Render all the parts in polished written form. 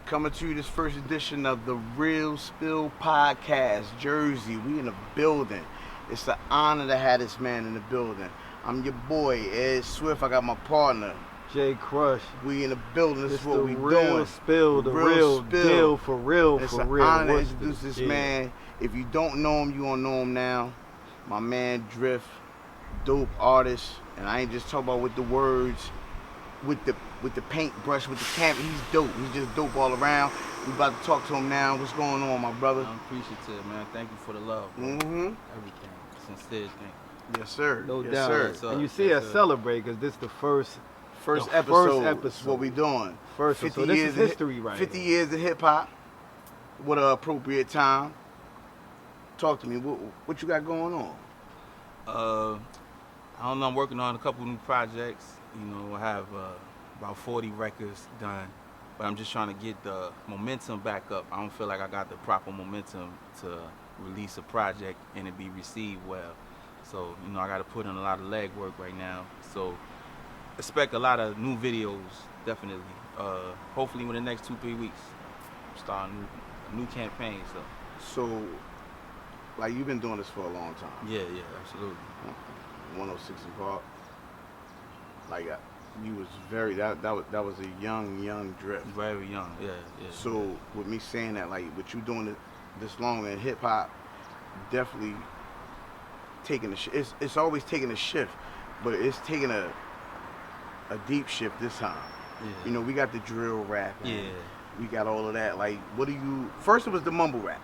Coming to you this first edition of the R3al Spill podcast, Jersey. We in the building. It's an honor to have this man in the building. I'm your boy, Ed Swift. I got my partner, J Crush. We in the building. This is what we doing. R3al Spill, the real deal, for real, it's for an real. honor to introduce this man. If you don't know him, you gonna know him now. My man Drift, dope artist, and I ain't just talking about with the words, with the paintbrush, with the camera. He's dope. He's just dope all around. We about to talk to him now. What's going on, my brother? I'm appreciative, man. Thank you for the love, bro. Everything. Sincere thing. Yes, sir. No yes, doubt. Sir. And you see us celebrate because this is the first episode. This is what we doing. First, 50 so this is history, right? 50 years of hip hop. What an appropriate time. Talk to me. What you got going on? I don't know. I'm working on a couple new projects. You know, I have about 40 records done, but I'm just trying to get the momentum back up. I don't feel like I got the proper momentum to release a project and it be received well. So, you know, I got to put in a lot of legwork right now. So, expect a lot of new videos, definitely. Hopefully within the next 2-3 weeks, I'm starting a new campaign. So, like, you've been doing this for a long time. Yeah, absolutely. 106 and Park. Like, you was very that was a young Drift. Very young, yeah. So with me saying that, like, with you doing it this long in hip hop, definitely taking a shift. It's always taking a shift, but it's taking a deep shift this time. Yeah. You know, we got the drill rap. Yeah. We got all of that. Like, what do you? First, it was the mumble rap.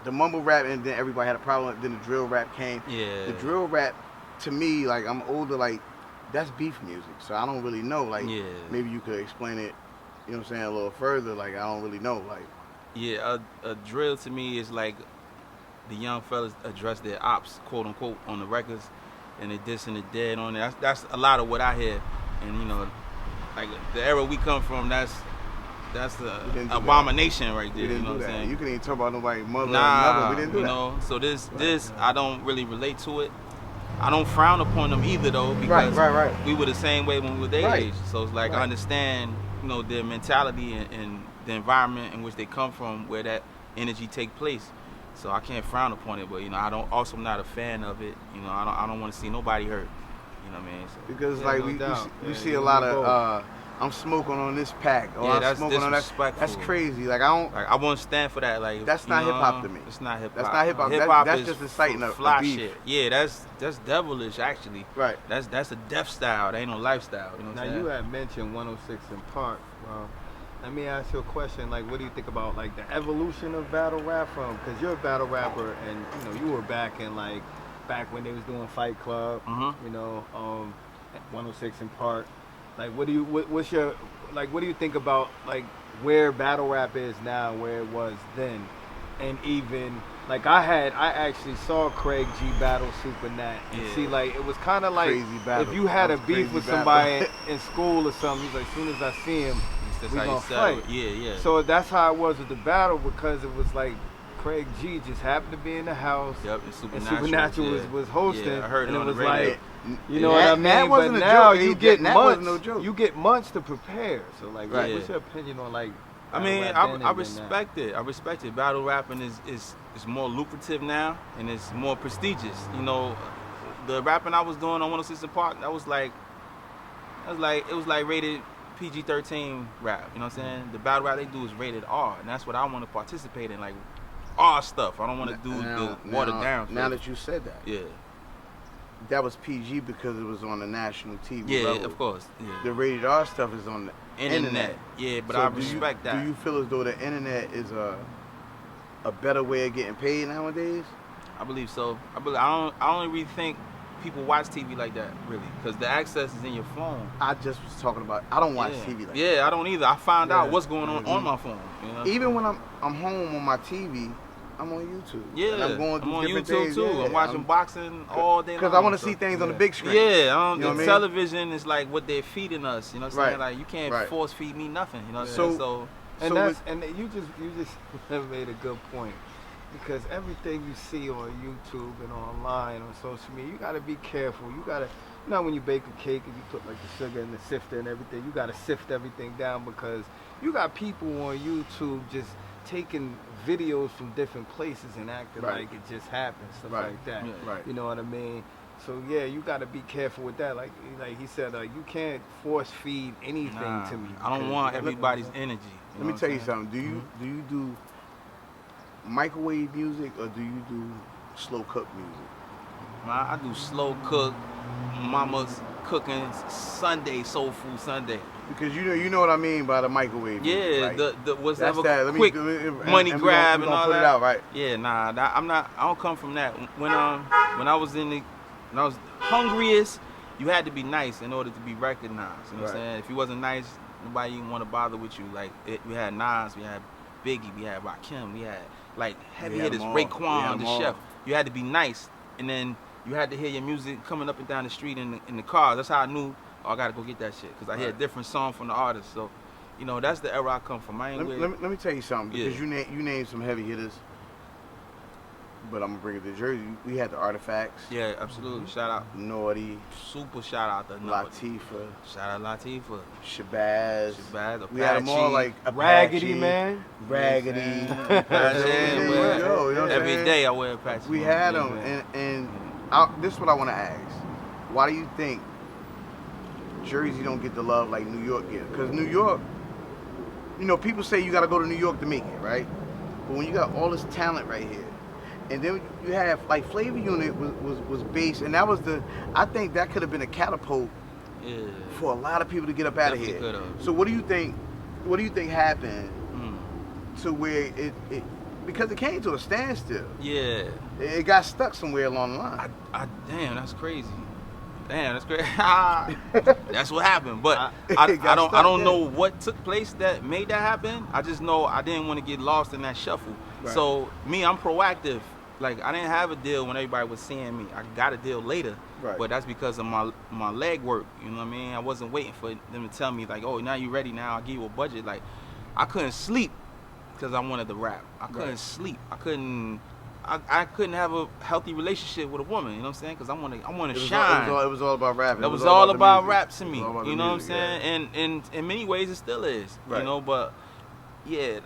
The mumble rap, and then everybody had a problem. Then the drill rap came. Yeah. The drill rap, to me, like, I'm older, like, that's beef music, so I don't really know. Like, maybe you could explain it, you know what I'm saying, a little further. Like, I don't really know. Like, yeah, a drill to me is like the young fellas address their ops, quote unquote, on the records, and they dissing the dead on it. That's a lot of what I hear, and you know, like the era we come from, that's the abomination right there. You know what I'm saying? You couldn't even talk about nobody's mother. Nah, we didn't do you that. know. So this I don't really relate to it. I don't frown upon them either though, because we were the same way when we were their age. So it's like I understand, you know, their mentality and the environment in which they come from, where that energy take place. So I can't frown upon it, but you know, I'm not a fan of it. You know, I don't want to see nobody hurt. You know what I mean? So, because like we see a lot of I'm smoking on this pack. Or I'm that's smoking on that. That's crazy. Like, I won't stand for that. Like, that's not hip hop to me. It's not hip hop. That's not hip hop. Hip hop that's is just inciting a fly beef. shit. Yeah, that's devilish actually. Right. That's a death style. That ain't no lifestyle. You know what I'm saying? Now you had mentioned 106 in Park. Let me ask you a question. Like, what do you think about like the evolution of battle rap from? Because you're a battle rapper, and you know you were back when they was doing Fight Club. You know, 106 in Park. Like, what do you think about like where battle rap is now, where it was then, and even like I actually saw Craig G battle Super Nat and see, like, it was kind of like if you had a beef with somebody in school or something, he's like, as soon as I see him, we gonna fight. Yeah. So that's how it was with the battle, because it was like Craig G just happened to be in the house. Yep, and Supernatural was hosting. Yeah, I heard it and on it was the radio. like, you know what I mean? That But wasn't a now joke. you get That months. wasn't no joke. You get months to prepare. So like, Right. what's your opinion on like? I mean, battle rap I then respect it. I respect it. Battle rapping is more lucrative now, and it's more prestigious. You know, the rapping I was doing on 106 in Park, it was like rated PG-13 rap. You know what I'm saying? The battle rap they do is rated R, and that's what I want to participate in, like R stuff. I don't want to do the watered down stuff. Now that you said that, yeah, that was PG because it was on the national TV. yeah, level. of course. Yeah. The rated R stuff is on the internet. Yeah, but So I respect that. Do you feel as though the internet is a better way of getting paid nowadays? I believe so. I don't really think people watch TV like that, really, because the access is in your phone. I just was talking about, I don't watch TV like that. Yeah, I don't either. I find out what's going on my phone. You know? Even when I'm home on my TV, I'm on YouTube. Yeah, and I'm going through on different YouTube days. too. Yeah, I'm watching boxing all day long. Because I want to see things on the big screen. Yeah, You know what I mean? television is like what they're feeding us. You know what I'm saying? Like, you can't force feed me nothing. You know what I'm saying? And you just made a good point, because everything you see on YouTube and online on social media, you got to be careful. You got to Now when you bake a cake and you put like the sugar in the sifter and everything, you gotta sift everything down because you got people on YouTube just taking videos from different places and acting like it just happened, stuff like that. Yeah. Right. You know what I mean? So yeah, you gotta be careful with that. Like he said, you can't force feed anything to me. I don't want everybody's energy. Let me tell you something. Do you do microwave music or do you do slow cook music? I do slow cook. Mama's cooking Sunday, soul food Sunday. Because you know what I mean by the microwave. Yeah, music, the what's that's that quick money grab and all put that. It out, right? Yeah, nah, I don't come from that. When I was hungriest, you had to be nice in order to be recognized. You know what I'm saying? If you wasn't nice, nobody even want to bother with you. Like we had Nas, we had Biggie, we had Rakim, we had like heavy hitters, Raekwon, the chef. You had to be nice, and then you had to hear your music coming up and down the street in the car. That's how I knew, I gotta go get that shit, because I hear a different song from the artist. So, that's the era I come from. I ain't let me tell you something, because you named some heavy hitters, but I'm gonna bring it to Jersey. We had the Artifacts. Yeah, absolutely. Shout out Naughty. Super shout out to Naughty. Latifah. Shout out Latifah. Shabazz. Apache. We had them all like Apache, Raggedy, man. Raggedy. Every day I wear Apache. We had them, and this is what I want to ask. Why do you think Jersey don't get the love like New York gets? Because New York, people say you got to go to New York to make it, right? But when you got all this talent right here, and then you have like Flavor Unit was based, and that was I think that could have been a catapult for a lot of people to get up out of here. So what do you think? What do you think happened to where it because it came to a standstill? Yeah, it got stuck somewhere along the line. Damn, that's crazy. Damn, that's crazy. That's what happened. But I don't know what took place that made that happen. I just know I didn't want to get lost in that shuffle. Right. So I'm proactive. Like, I didn't have a deal when everybody was seeing me. I got a deal later. Right. But that's because of my leg work. You know what I mean? I wasn't waiting for them to tell me like, oh, now you ready now, I'll give you a budget. Like, I couldn't sleep because I wanted to rap. I couldn't sleep. I couldn't have a healthy relationship with a woman, you know what I'm saying? Because I want to shine. It was all about rapping. It was all about rap to me, you know what I'm saying? And in many ways, it still is, but yeah,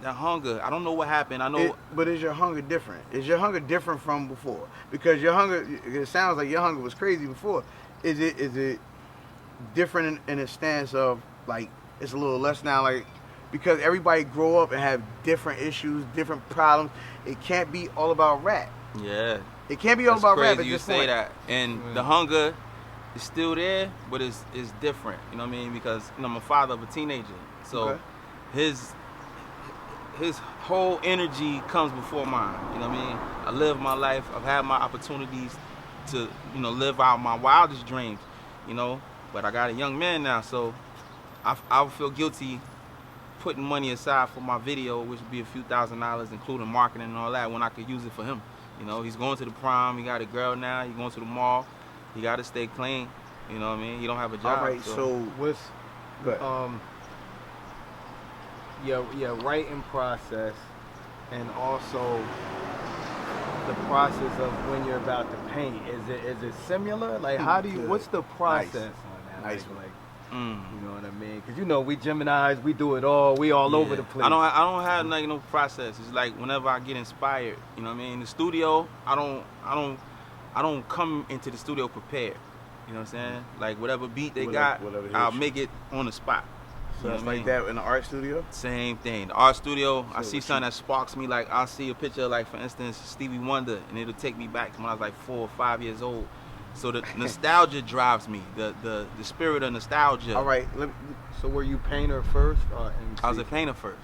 that hunger, I don't know what happened. I know. But is your hunger different? Is your hunger different from before? Because your hunger, it sounds like your hunger was crazy before. Is it different in a stance of, like, it's a little less now, like, because everybody grow up and have different issues, different problems. It can't be all about rap. Yeah. It can't be all about rap at you this say point. that. And the hunger is still there, but it's different. You know what I mean? Because I'm a father of a teenager. So his whole energy comes before mine. You know what I mean? I live my life. I've had my opportunities to, live out my wildest dreams, But I got a young man now, so I feel guilty putting money aside for my video, which would be a few $1,000s, including marketing and all that, when I could use it for him. He's going to the prom. He got a girl now. He's going to the mall. He got to stay clean. You know what I mean? He don't have a job. All right, so what's your writing process, and also the process of when you're about to paint, is it similar? Like, how do you? What's the process on that? Nice. Like, you know what I mean? Because we Geminis, we do it all. We all over the place. I don't have like no process. It's like whenever I get inspired, you know what I mean? In the studio, I don't come into the studio prepared. You know what I'm saying? Like whatever beat they got, I'll make it on the spot. So it's like that in the art studio? Same thing. The art studio, I see something that sparks me. Like, I'll see a picture, like, for instance, Stevie Wonder, and it'll take me back to when I was like 4 or 5 years old. So the nostalgia drives me, the spirit of nostalgia. All right. So were you painter first? Or I was a painter first.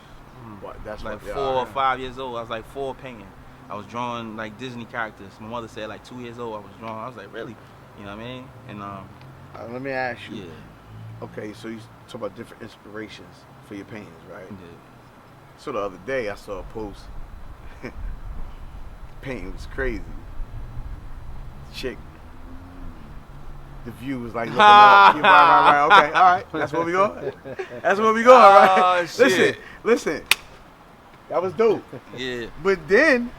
That's like 4 or 5 years old. I was like 4 painting. I was drawing like Disney characters. My mother said like 2 years old I was drawing. I was like, really? You know what I mean? And let me ask you. Yeah. Okay, so you talk about different inspirations for your paintings, right? Yeah. So the other day I saw a post. Painting was crazy. Chick. The view was like looking up. Right. Okay, all right. That's where we going. That's where we going, right? Oh, shit. Listen. That was dope. Yeah. But then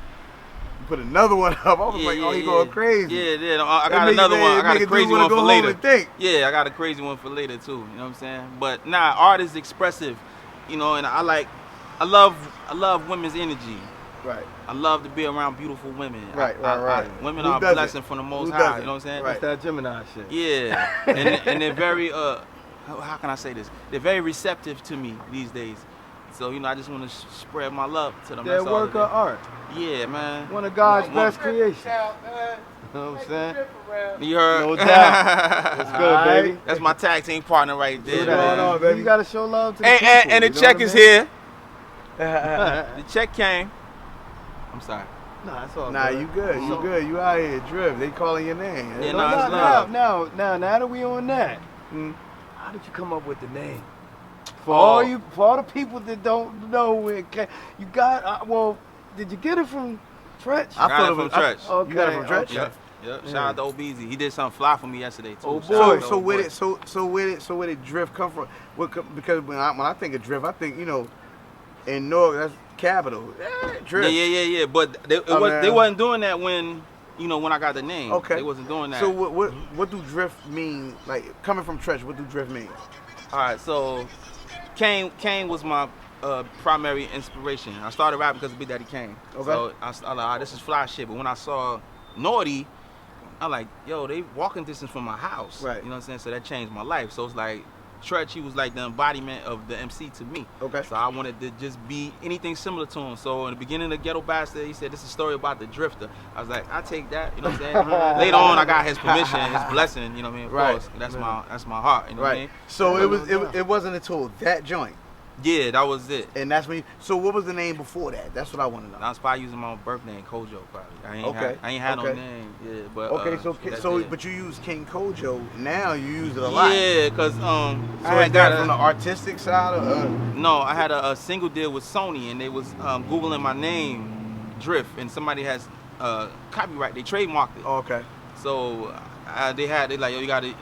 put another one up. I was like, oh, he going crazy. Yeah. I got another one. I got a crazy one for later. Yeah, I got a crazy one for later too. You know what I'm saying? But nah, art is expressive. You know, and I love women's energy. Right. I love to be around beautiful women. Right. Women are a blessing from the Most High. You know what I'm saying? Right. That's that Gemini shit. Yeah, and they're very how can I say this? They're very receptive to me these days. So you know, I just want to spread my love to them. Their work of art. Yeah, man. One of God's best creations. You know what I'm saying? You heard? No doubt. That's good, baby. That's my tag team partner right there. What's going on, baby? You gotta show love to the people. And the check is here. The check came. I'm sorry. Nah, that's all Nah, good. you good. You good. You out here, Drift. They calling your name. Yeah, no, it's love. Now that we on that, how did you come up with the name? For all the people that don't know where it came, you got. Well, did you get it from Treach? I got it from Treach. Okay. You got it from Treach? Yep. Shout out to Obeezy. He did something fly for me yesterday too. Oh boy. So where did Drift come from? Because when I think of Drift, I think in North, that's capital. Drift. Yeah. But they wasn't doing that when I got the name. Okay. They wasn't doing that. So what do Drift mean? Like coming from Treach, what do Drift mean? All right, so Kane was my primary inspiration. I started rapping because of Big Daddy Kane. Okay. So I was like, this is fly shit. But when I saw Naughty, I'm like, yo, they walking distance from my house. Right. You know what I'm saying? So that changed my life. So it's like, Treach, he was like the embodiment of the MC to me. Okay. So I wanted to just be anything similar to him. So in the beginning of Ghetto Bastard, he said, this is a story about the drifter. I was like, I take that, you know what I'm saying? Later on, I got his permission, his blessing, you know what I mean? Of course, that's my heart, you know what I mean? So it wasn't until that joint. Yeah, that was it. And that's when so what was the name before that? That's what I want to know. I was probably using my own birth name, Kojo, probably. I ain't had no name, yeah. But but you use King Kojo now. You use it a lot. Yeah, cause I had got from the artistic side. No, I had a single deal with Sony, and they was googling my name, Drift, and somebody has copyright. They trademarked it. Oh, okay. So they like, yo, you gotta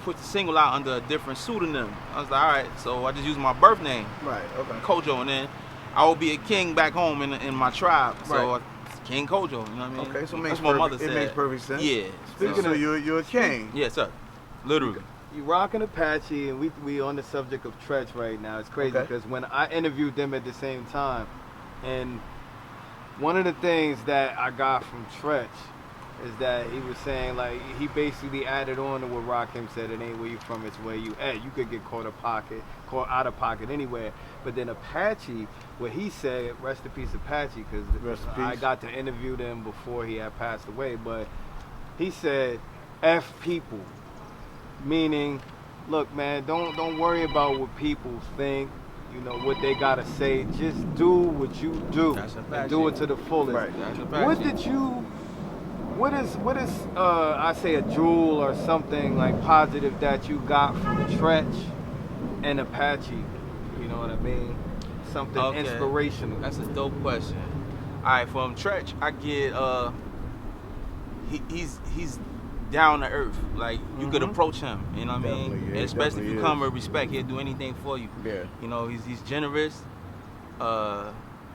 put the single out under a different pseudonym. I was like, all right. So I just used my birth name, Right. Okay. Kojo, and then I will be a king back home in my tribe. So Right. King Kojo, you know what I mean? Okay, so that's what my mother said. It makes perfect sense. Yeah. So you're a king. Yes, sir. Literally. You rocking Apache, and we on the subject of Treach right now. It's crazy because when I interviewed them at the same time, and one of the things that I got from Treach is that he was saying, like, he basically added on to what Rakim said, it ain't where you from, it's where you at. You could get caught out of pocket anywhere. But then Apache, what he said, rest in peace Apache, because I got to interview them before he had passed away, but he said, F people, meaning, look, man, don't worry about what people think, what they gotta say. Just do what you do. That's and do it to the fullest. Right. That's Apache. What is I say a jewel or something like positive that you got from Treach and Apache? You know what I mean? Something inspirational. That's a dope question. All right, from Treach, I get he's down to earth. Like you could approach him, you know what I mean? Yeah, and especially if you come with respect, he'll do anything for you. Yeah. You know, he's generous.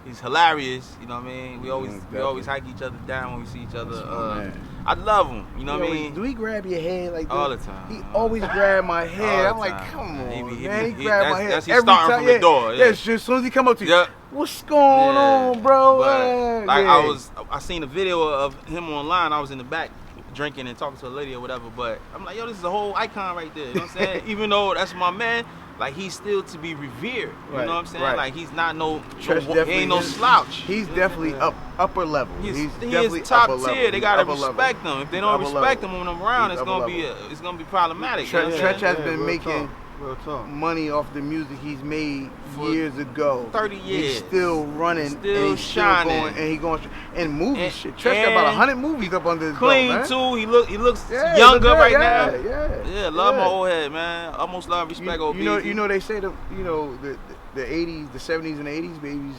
He's hilarious, you know what I mean? We always hike each other down when we see each other. I love him, you know what I mean? Do he grab your head like that? All the time. He always grab my head. I'm like, time. come on, He man. He grab my head that's every starting time. from the door. Yeah, as soon as he come up to you, Yeah. what's going on, bro? But, I seen a video of him online. I was in the back drinking and talking to a lady or whatever, but I'm like, yo, this is a whole icon right there. You know what I'm saying? Even though that's my man, like he's still to be revered. You know what I'm saying? Right. Like he's not he ain't no is. slouch. He's definitely upper level. He definitely is top upper tier. level. They gotta Upper respect level. him. If they don't Upper respect level. him when I'm around, He's it's gonna be problematic. Treach has been real making Real talk. money off the music he's made For years ago. 30 years. He's still running. Still and he's shining. Still going, and he going and movies. And- Shit. Treach got about 100 movies up under his Clean belt, man. too. He looks Yeah, younger look good, right yeah, now. Yeah, Love my yeah. old head, man. Almost love, respect old you know they say the 80s, the 70s and the 80s babies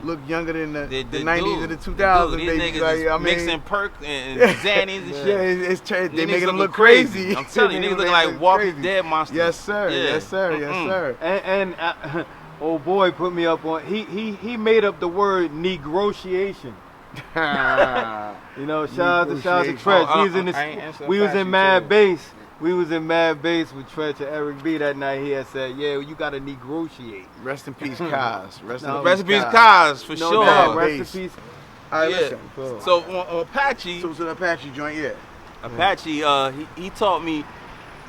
look younger than the 90s and the 2000s These babies. niggas Like, is I mean, mixing perk and Xannies and shit. they These making niggas them look looking crazy. I'm telling you, niggas looking like Walking Dead monsters. Yes, sir. Yeah. Yes, sir. Yes, sir. And old boy put me up on. He made up the word negotiation. You know, shout out to Treach. We was in Mad Bass. We was in Mad Bass with Treach and Eric B that night. He had said, "Yeah, you gotta negotiate." Rest in peace, Kaz. Rest in peace, Kaz, for no sure. Doubt. Rest in peace. All right, yeah. listen. So on Apache. So the Apache joint, yeah. Apache, he taught me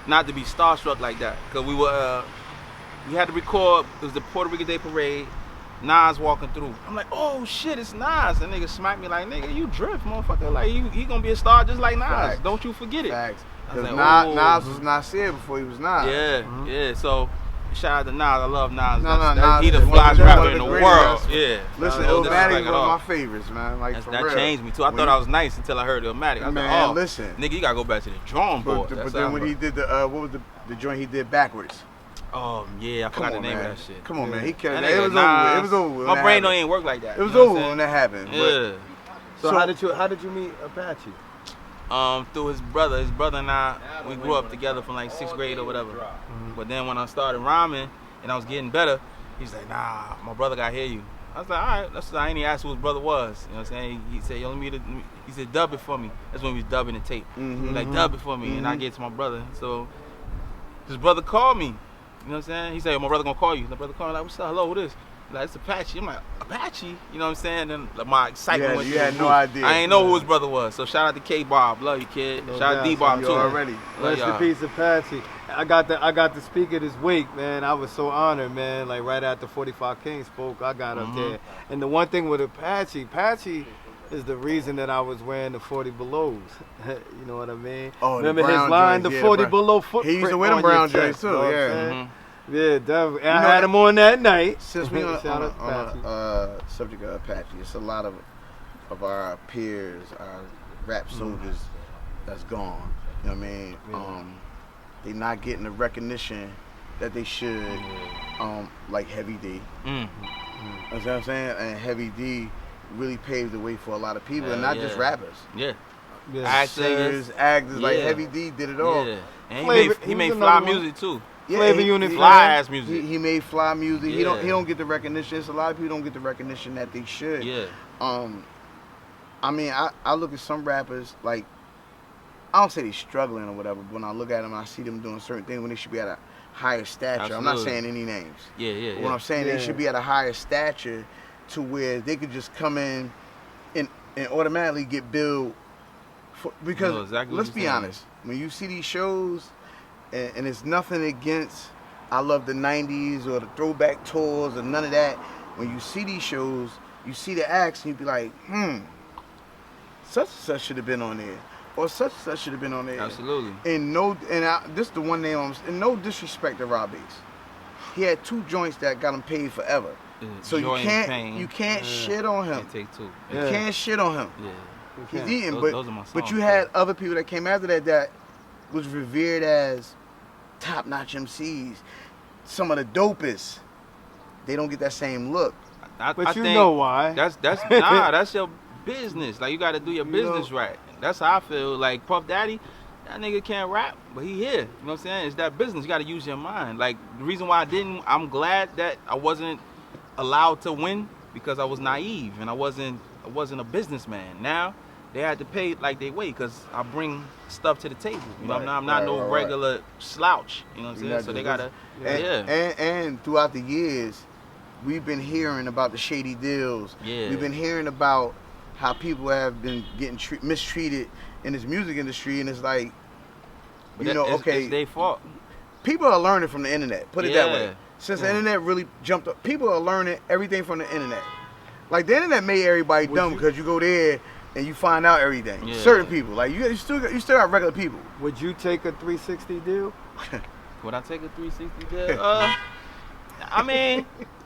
not to be starstruck like that, cause we had to record. It was the Puerto Rican Day Parade. Nas walking through. I'm like, oh shit, it's Nas. That nigga smacked me like, nigga, you drift, motherfucker. Like he gonna be a star just like Nas. Facts. Don't you forget it. Facts. Because like, Nas was Nasir before he was Nas. Yeah, yeah. So shout out to Nas. I love Nas. Nas he the is flyest rapper in the greatest world. rappers. Yeah. Listen, Illmatic was one of my favorites, man. Like for that real. changed me too. I thought I was nice until I heard Illmatic. I was like, oh, listen, nigga, you gotta go back to the drawing board. But then when he did the what was the joint he did backwards? Oh yeah, I forgot the name of that shit. Come on, man. He kept it. It was over. My brain don't even work like that. It was over when that happened. Yeah. So how did you meet Apache? Through his brother. His brother and I, we grew up together from like 6th grade or whatever. But then when I started rhyming and I was getting better, he's like, nah, my brother got to hear you. I was like, all right, I ain't even asked who his brother was. You know what I'm saying? He said, yo, he said, dub it for me. That's when we was dubbing the tape. He was like, dub it for me. And I gave it to my brother. So his brother called me. You know what I'm saying? He said, yo, my brother gonna call you. My brother called me like, what's up? Hello, what is? Like, it's Apache. I'm like, Apache? You know what I'm saying? And like, my excitement went You had no idea. I ain't know who his brother was. So shout out to K-Bob. Love you, kid. No shout out to D-Bob, too. Already. Rest in peace, Apache. I got to speak at his wake, man. I was so honored, man. Like, right after 45 King spoke, I got up there. And the one thing with Apache is the reason that I was wearing the 40 belows. You know what I mean? Oh, remember his line, the 40 below footprint. He used to wear them brown joints, too. Yeah, definitely. And I had him on that night. Since we on subject of Apache, it's a lot of our peers, our rap soldiers that's gone. You know what I mean? They not getting the recognition that they should, like Heavy D. That's what I'm saying? And Heavy D really paved the way for a lot of people, and not just rappers. Yeah. Actors, like Heavy D did it all. Yeah. And he made fly music too. Yeah, Flavor Unit, fly ass music. He made fly music. He don't get the recognition. It's a lot of people don't get the recognition that they should. Yeah. I mean, I look at some rappers like, I don't say they struggling or whatever, but when I look at them, I see them doing certain things when they should be at a higher stature. Absolutely. I'm not saying any names. Yeah. What I'm saying, they should be at a higher stature to where they could just come in and automatically get billed. Because let's be honest, when you see these shows, and it's nothing against I love the 90s or the throwback tours or none of that. When you see these shows, you see the acts and you be like, such and such should have been on there. Or such and such should have been on there. Absolutely. And this is the one name, and no disrespect to Rob Bass. He had 2 joints that got him paid forever. So you can't shit on him. Take 2. You can't shit on him. Yeah. He's eating, those are my songs, but you had other people that came after that was revered as top-notch MCs. Some of the dopest. They don't get that same look. But you know why? That's your business. Like, you got to do your business right. That's how I feel. Like, Puff Daddy, that nigga can't rap, but he here. You know what I'm saying? It's that business. You got to use your mind. Like, the reason why I'm glad that I wasn't allowed to win because I was naive and I wasn't a businessman. Now, they had to pay like they weigh because I bring stuff to the table. You know, I'm not no regular slouch. You know what I'm saying? So they gotta, And throughout the years, we've been hearing about the shady deals. Yeah. We've been hearing about how people have been getting mistreated in this music industry, and it's like, it's their fault. People are learning from the internet. Put it that way. Since the internet really jumped up, people are learning everything from the internet. Like, the internet made everybody dumb because you go there and you find out everything. Yeah. Certain people, like you still got regular people. Would you take a 360 deal? Would I take a 360 deal? I mean,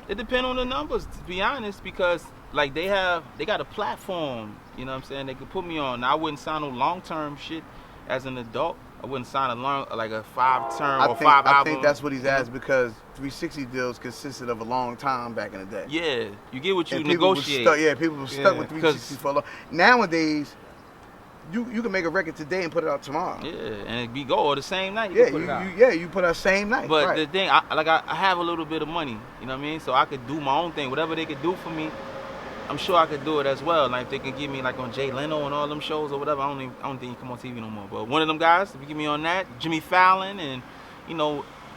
it depends on the numbers, to be honest, because like they got a platform. You know what I'm saying? They could put me on. Now, I wouldn't sign no long-term shit as an adult. I wouldn't sign a 5-term or 5 album. I think that's what he's asked because 360 deals consisted of a long time back in the day. Yeah, you get what you and negotiate. People were stuck with 360 for a long. Nowadays, you can make a record today and put it out tomorrow. Yeah, and it be go the same night. You put out same night. But the thing, I have a little bit of money. You know what I mean? So I could do my own thing. Whatever they could do for me, I'm sure I could do it as well. Like if they could get me like on Jay Leno and all them shows or whatever. I don't think he come on TV no more. But one of them guys, if you get me on that, Jimmy Fallon and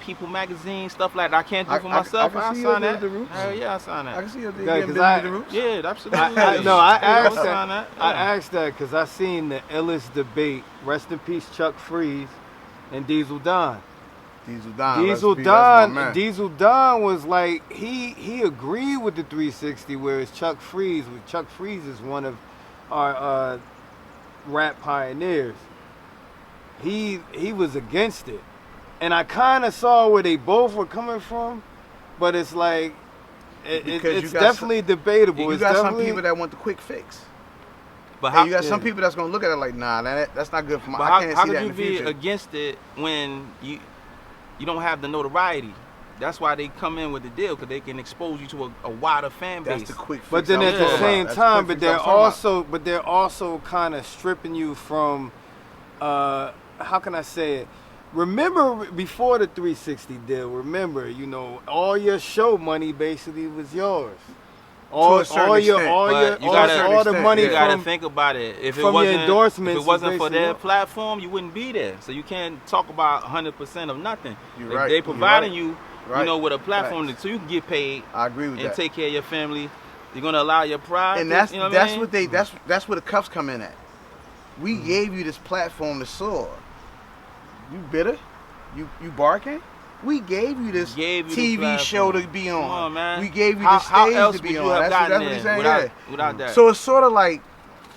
People Magazine, stuff like that. I can't do for myself. I sign that. Hell yeah, I sign that. I can see you Yeah, the Roots. Yeah, absolutely. I asked sign that. Yeah. I asked that because I seen the illest debate. Rest in peace, Chuck Freeze and Diesel Don. Diesel Don was like he agreed with the 360, whereas Chuck Freeze is one of our rap pioneers. He was against it, and I kind of saw where they both were coming from, but it's like it's definitely debatable. You got some people that want the quick fix. But you got some people that's gonna look at it like, nah, that's not good for my. I can't see that in the future. How could you be against it when you don't have the notoriety? That's why they come in with the deal, because they can expose you to a wider fan base. That's the quick fix. But then at the same time, they're also kind of stripping you from, how can I say it? Remember before the 360 deal, all your show money basically was yours. All the money. You gotta think about it. If it wasn't for their platform, you wouldn't be there. So you can't talk about 100% of nothing. Right. They providing you, with a platform so you can get paid. I agree with that. And take care of your family. You're gonna allow your pride. And that's where the cuffs come in at. We gave you this platform to soar. You bitter? You barking? We gave you this TV show to be on. Come on, man. We gave you the stage to be on. That's what he's saying. Without that. So it's sort of like.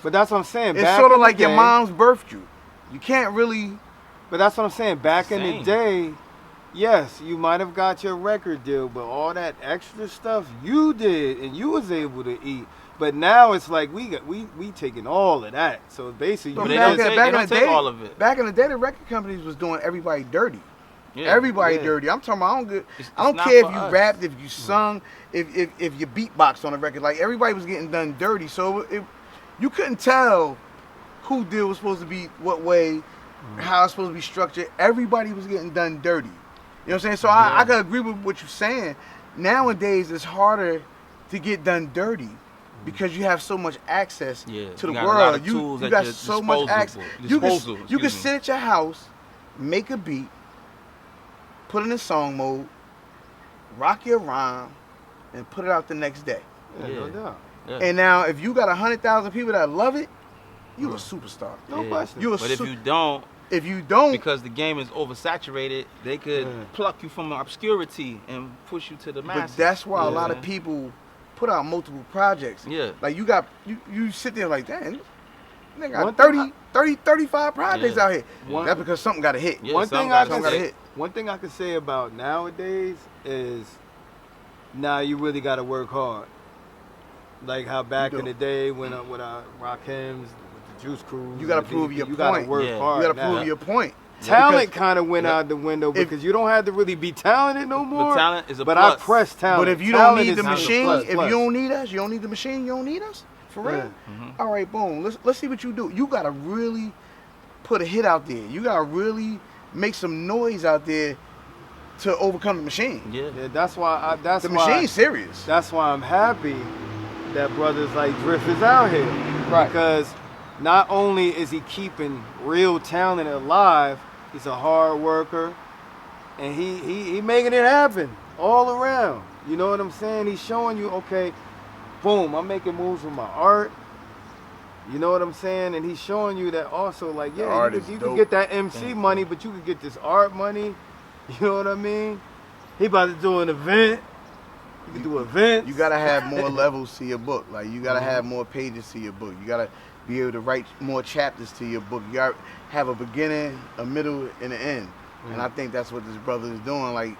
But that's what I'm saying. It's sort of like your mom's birthed you. You can't really. But that's what I'm saying. Back in the day, yes, you might have got your record deal, but all that extra stuff you did and you was able to eat. But now it's like we taking all of that. So basically, they don't take all of it. Back in the day, the record companies was doing everybody dirty. Yeah, Everybody dirty. I'm talking about, I don't care if you rapped, if you sung, if you beatboxed on a record. Like, everybody was getting done dirty. So you couldn't tell who deal was supposed to be what way, how it's supposed to be structured. Everybody was getting done dirty. You know what I'm saying? So I can agree with what you're saying. Nowadays, it's harder to get done dirty because you have so much access to the world. You got so much access. You can sit at your house, make a beat, put it in song mode, rock your rhyme, and put it out the next day. No doubt. Yeah. And now, if you got 100,000 people that love it, you a superstar. No question. But if you don't, because the game is oversaturated, they could pluck you from obscurity and push you to the masses. But that's why a lot of people put out multiple projects. Yeah. Like you sit there like, damn, they got 35 projects out here. That's because something got to hit. Yeah, one thing I can say about nowadays is now you really got to work hard. Like how back in the day when with Rakims, with the Juice Crew, you got to prove your point. You got to work hard. You got to prove your point. Talent kind of went out the window because you don't have to really be talented no more. But talent is a plus. I press talent. But if you don't need the machine, if you don't need us, you don't need the machine, you don't need us? For real? Mm-hmm. All right, boom. Let's see what you do. You got to really put a hit out there. You got to really make some noise out there to overcome the machine. Yeah, that's why. The machine's serious. That's why I'm happy that brothers like Drift is out here. Right. Because not only is he keeping real talent alive, he's a hard worker, and he making it happen all around. You know what I'm saying? He's showing you, okay, boom, I'm making moves with my art. You know what I'm saying? And he's showing you that also, like, yeah, you can get that MC money, but you can get this art money. You know what I mean? He about to do an event. You can do events. You gotta have more levels to your book. Like, you gotta have more pages to your book. You gotta be able to write more chapters to your book. You gotta have a beginning, a middle, and an end. And I think that's what this brother is doing. Like,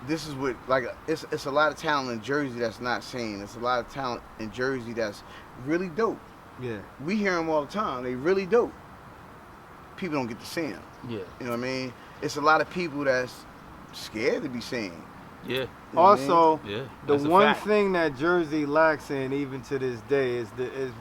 this is what, like, it's a lot of talent in Jersey that's not seen. It's a lot of talent in Jersey that's really dope. Yeah. We hear them all the time. They really dope. People don't get to see them. Yeah. You know what I mean? It's a lot of people that's scared to be seen. Yeah. You know what I mean? Also, Yeah. the That's a one fact. thing that Jersey lacks in, even to this day, is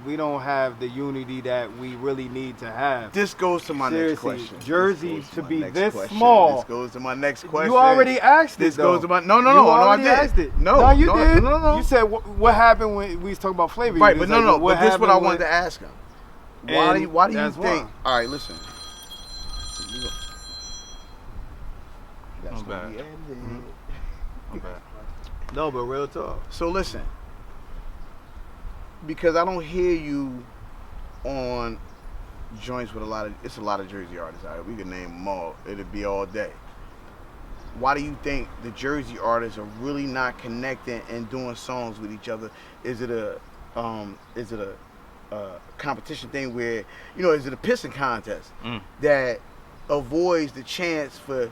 we don't have the unity that we really need to have. This goes to my Seriously, next question. Jersey This goes to my be next this question. small. This goes to my next question. You already asked This it, though. goes to my no, You I already did. asked it. No, you did. No. You said what happened when we was talking about flavor. Right, You but was no. like, But this is what I happened wanted with- to ask him. Why And do you that's think? why. All right, listen. That's I'm gonna bad. be edited. I'm bad. No, but real talk. So listen, because I don't hear you on joints with it's a lot of Jersey artists out here. We could name them all. It'd be all day. Why do you think the Jersey artists are really not connecting and doing songs with each other? Is it a competition thing where, is it a pissing contest that avoids the chance for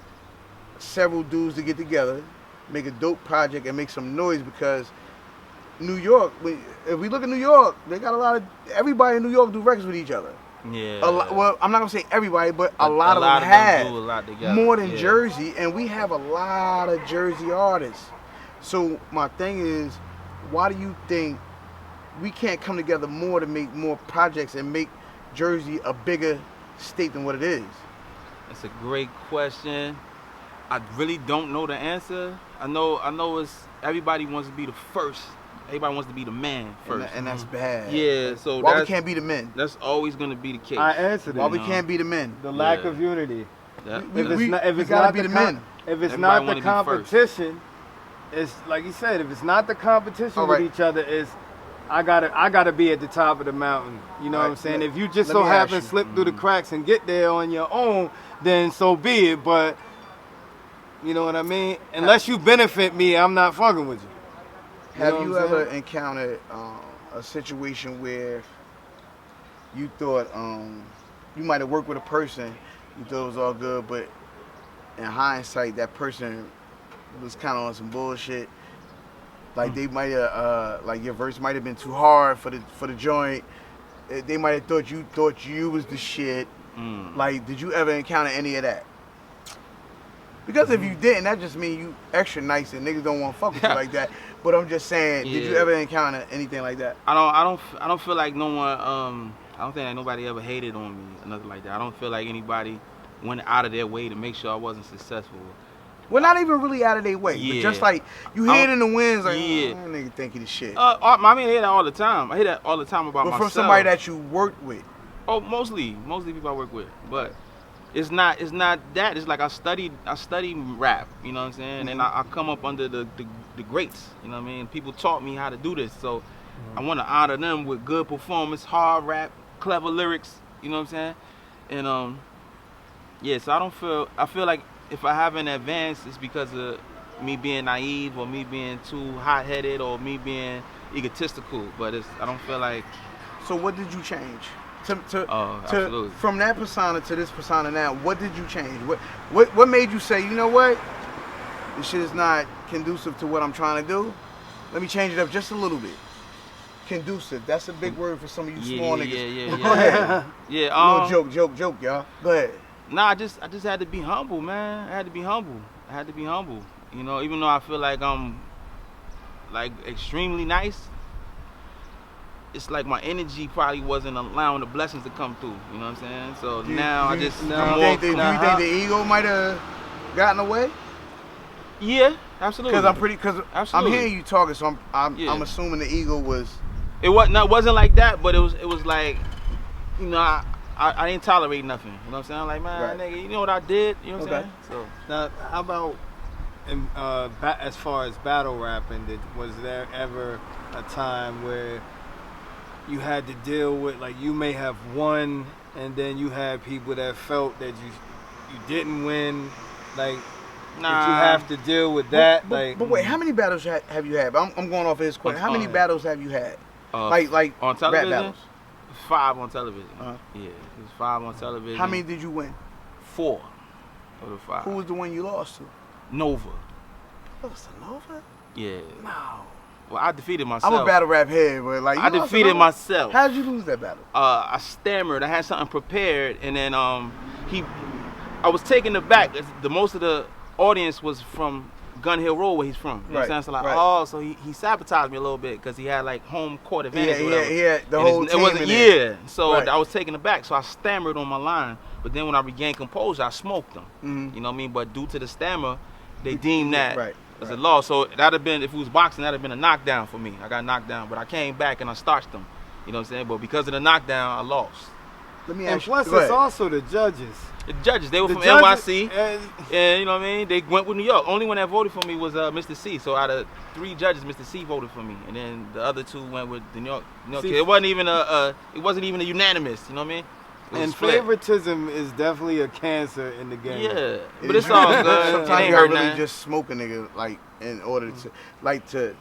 several dudes to get together, make a dope project, and make some noise? Because New York, if we look at New York, they got everybody in New York do records with each other. Yeah. Well, I'm not gonna say everybody, but a lot lot of them do have a lot together. more than Yeah. Jersey, and we have a lot of Jersey artists. So my thing is, why do you think we can't come together more to make more projects and make Jersey a bigger state than what it is? That's a great question. I really don't know the answer. I know it's everybody wants to be the first. Everybody wants to be the man first. And that's bad. Yeah, so why we can't be the men? That's always gonna be the case. I answered it. Why we can't be the men? The lack Yeah. of unity. That- We- If it's gotta not be the the men. If it's Everybody not wanna the be first. competition, it's like you said. If it's not the competition All with right. each other, it's I gotta be at the top of the mountain. You know All what I'm right, saying? let- If you just let so me ask happen you. slip through the cracks and get there on your own, then so be it. But you know what I mean? Unless you benefit me, I'm not fucking with you. Have know you what I'm ever saying? encountered a situation where you thought you might have worked with a person, you thought it was all good, but in hindsight, that person was kind of on some bullshit? Like they might have, like your verse might have been too hard for the joint. They might have thought you was the shit. Like, did you ever encounter any of that? Because if you didn't, that just means you extra nice and niggas don't want to fuck with you like that. But I'm just saying, did you Yeah. ever encounter anything like that? I don't feel like no one. I don't think that nobody ever hated on me or nothing like that. I don't feel like anybody went out of their way to make sure I wasn't successful. Well, not even really out of their way, but Yeah. just like you hear it in the winds, like, Yeah. oh, nigga think he the shit. I mean, I hear that all the time. I hear that all the time about But myself. from somebody that you worked with. Oh, mostly people I work with, but it's not that. It's like I study rap. You know what I'm saying? And I come up under the greats. You know what I mean? People taught me how to do this, so I want to honor them with good performance, hard rap, clever lyrics. You know what I'm saying? And yeah. So I feel like if I haven't advanced, it's because of me being naive or me being too hot-headed or me being egotistical. But I don't feel like. So what did you change? Absolutely. From that persona to this persona now, what did you change? What made you say, you know what? This shit is not conducive to what I'm trying to do. Let me change it up just a little bit. Conducive. That's a big word for some of you small niggas. Yeah. Go ahead. Yeah. Little joke, y'all. Go ahead. Nah, I just had to be humble, man. I had to be humble. You know, even though I feel like I'm like extremely nice, it's like my energy probably wasn't allowing the blessings to come through. You know what I'm saying? So now I just Do I'm you more. think the ego might have gotten away? Yeah, absolutely. Because I'm Absolutely. hearing you talking, so I'm Yeah. assuming the ego was. It wasn't like that, but it was like, you know, I didn't tolerate nothing. You know what I'm saying? I'm like, man, Right. nigga, you know what I did? You know what I'm Okay. saying? So Now, how about as far as battle rapping? Was there ever a time where you had to deal with, like, you may have won, and then you had people that felt that you didn't win, like? Did you have to deal with that? But wait, how many battles have you had? I'm going off of his question. How many battles have you had? Like on rap television? battles. 5 on television. Uh-huh. Yeah, it was 5 on television. How many did you win? 4 of the 5. Who was the one you lost to? Nova. Oh, it's a Nova? Yeah. No. Well, I defeated myself. I'm a battle rap head, but like I you lost to defeated Nova? myself. How'd you lose that battle? I stammered. I had something prepared, and then I was taken aback. The most of the audience was from Gun Hill Road where he's from. You know what I'm saying? So like, oh, so he sabotaged me a little bit because he had like home court advantage. Yeah, the whole team. It wasn't, in there. So I was taken aback. So I stammered on my line. But then when I regained composure, I smoked them. You know what I mean? But due to the stammer, they deemed that as a loss. So that'd have been, if it was boxing, that'd have been a knockdown for me. I got knocked down, but I came back and I starched them. You know what I'm saying? But because of the knockdown, I lost. Let me ask you. And plus, it's also the judges. The judges, they were from NYC, and you know what I mean? They went with New York. Only one that voted for me was Mr. C. So out of 3 judges, Mr. C voted for me, and then the other 2 went with the New York kid. It wasn't even a unanimous. You know what I mean? And favoritism is definitely a cancer in the game. Yeah, but it's all good. Sometimes you gotta really just smoke a nigga, like, in order to, like, to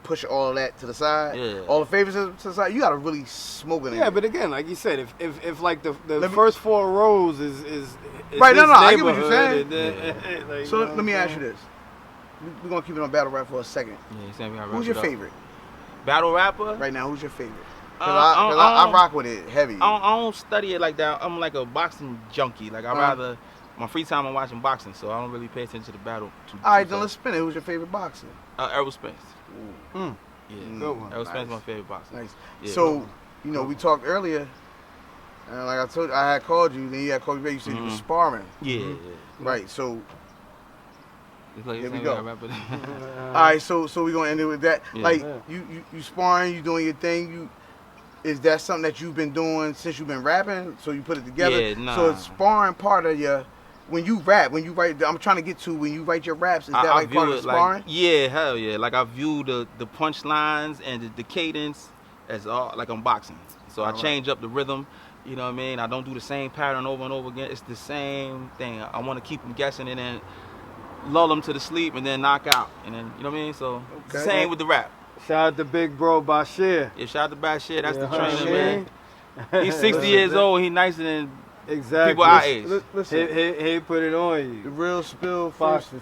push all that to the side. Yeah. All the favoritism to the side. You gotta really smoke a nigga. Yeah, but again, like you said, if like the first 4 rows is right, no, I get what you're saying. Like, so let me ask you this. We're gonna keep it on battle rap for a second. Yeah, who's your favorite? Battle rapper? Right now, who's your favorite? Cause I rock with it heavy. I don't study it like that. I'm like a boxing junkie. Like I rather my free time I'm watching boxing, so I don't really pay attention to the battle. All right, then let's spin it. Who's your favorite boxer? R3al Spill. Yeah, good one. R3al Spill's my favorite boxer. Nice. Yeah. So you know we talked earlier, and like I told you, I had called you. Then you had called me back. You said you were sparring. Yeah. Right. So. Here we go. All right, so we're gonna end it with that. Yeah. Like you sparring, you doing your thing. Is that something that you've been doing since you've been rapping? So you put it together. Yeah, nah. So it's sparring part of your when you rap, when you write. I'm trying to get to when you write your raps. Is that like part of sparring? Like, yeah, hell yeah. Like I view the punchlines and the cadence as all like I'm boxing. So I change up the rhythm. You know what I mean? I don't do the same pattern over and over again. It's the same thing. I want to keep them guessing and then lull them to the sleep and then knock out. And then, you know what I mean? So, same with the rap. Shout out to big bro Bashir. Yeah, shout out to Bashir. That's the trainer, man. He's 60 years old. He's nicer than people our age. Listen, he put it on you. The R3al Spill first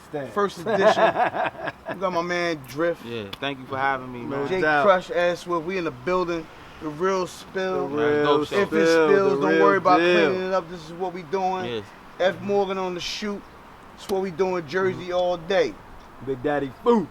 edition. You got my man Drift. Yeah, thank you for having me, man. Jake Crush, S. We in the building. The R3al Spill. If it spills, don't worry about cleaning it up. This is what we doing. Yes. F. Morgan on the shoot. That's what we doing. Jersey all day. Big Daddy Foo.